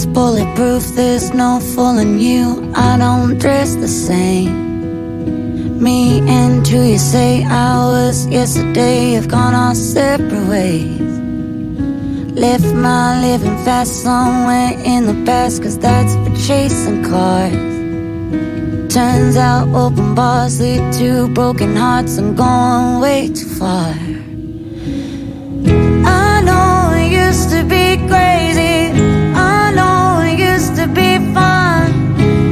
is bulletproof, there's no fooling you. I don't dress the same. Me and who you say I was yesterday have gone our separate ways. Left my living fast somewhere in the past, cause that's for chasing cars. Turns out open bars lead to broken hearts. I'm going way too far. I know it used to be crazy, I know it used to be fun.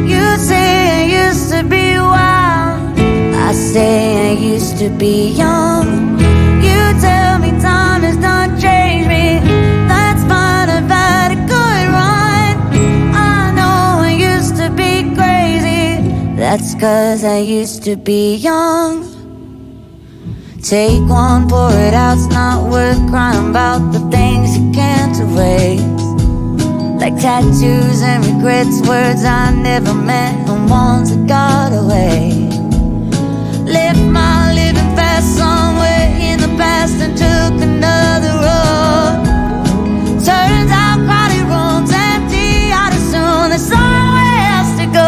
You say it used to be wild, I say I used to be young. You tell me time has done changed me, that's fine, I've had a good run. I know I used to be crazy, that's cause I used to be young. Take one, pour it out, it's not worth crying about the things you can't erase. Like tattoos and regrets, words I never meant and ones that got away. Left my living fast somewhere in the past and took another road. Turns out crowded rooms empty, I'd assume there's somewhere else to go.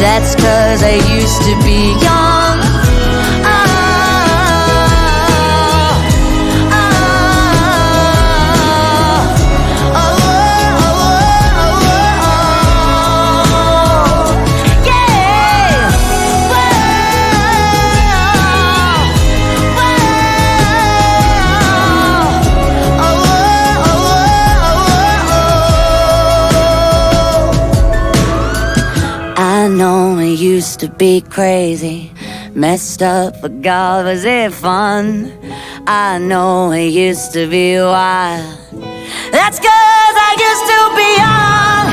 That's cause I used to be young. I know it used to be crazy, messed up, but God, was it fun? I know it used to be wild, that's cause I used to be young.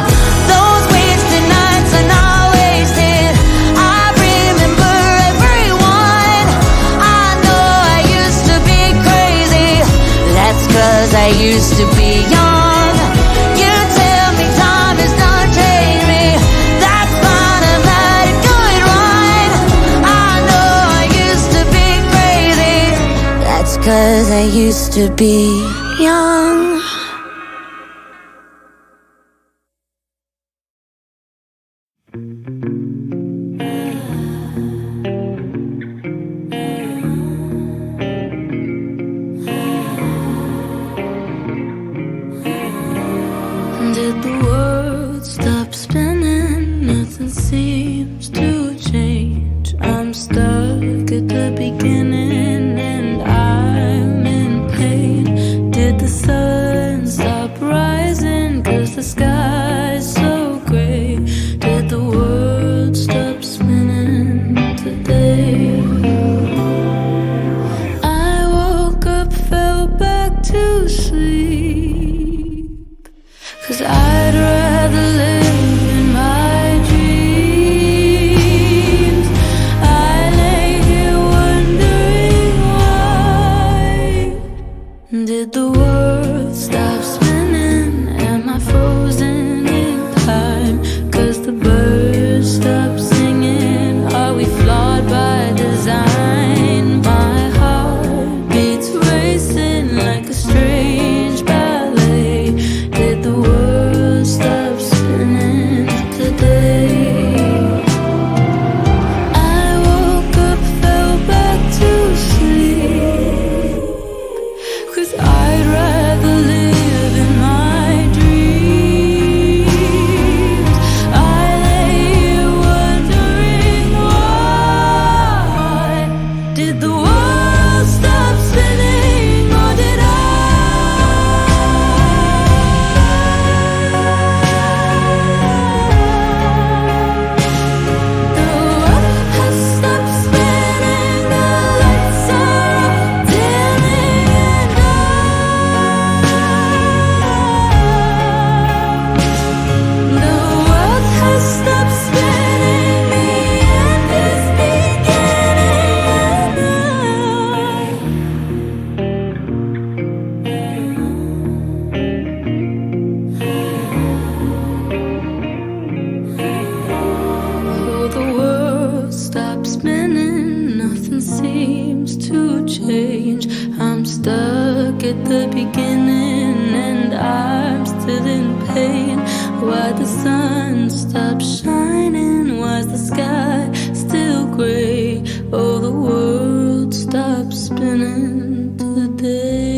Those wasted nights are not wasted, I remember everyone. I know I used to be crazy, that's cause I used to be young. You tell me time has done changed me, that's fine, I've had a good run. I know I used to be crazy, that's cause I used to be young. Did the world stop spinning? Nothing seems to change. I'm stuck at the beginning and I'm in pain. Did the sun stop rising? Cause the sky's so gray. Did the world stop spinning today? I woke up, fell back to sleep, cause I'd rather live in my dreams. I to change. I'm stuck at the beginning and I'm still in pain. Why the sun stopped shining? Why's the sky still gray? Oh, the world stopped spinning today.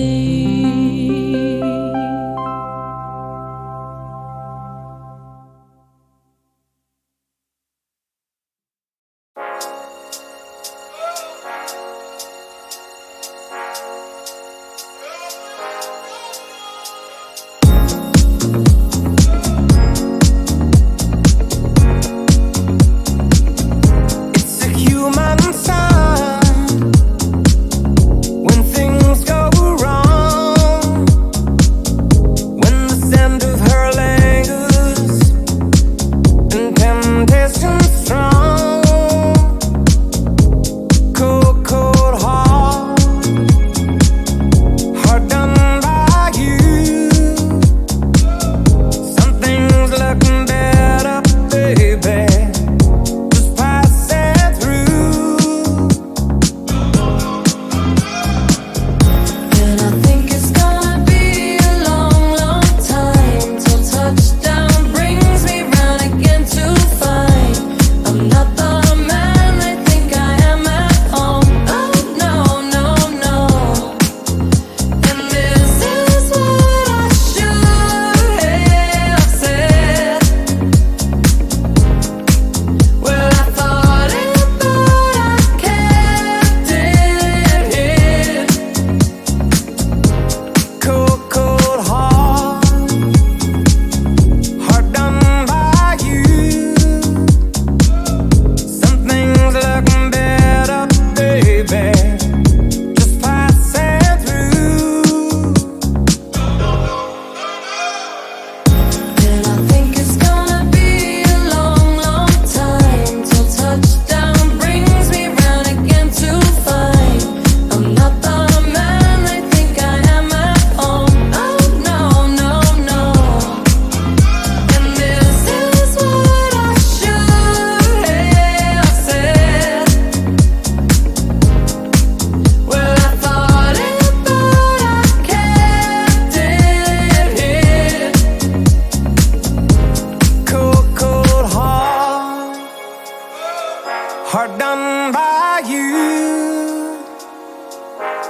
Hard done by you.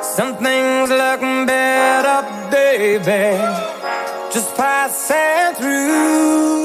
Some things look better, baby, just passing through.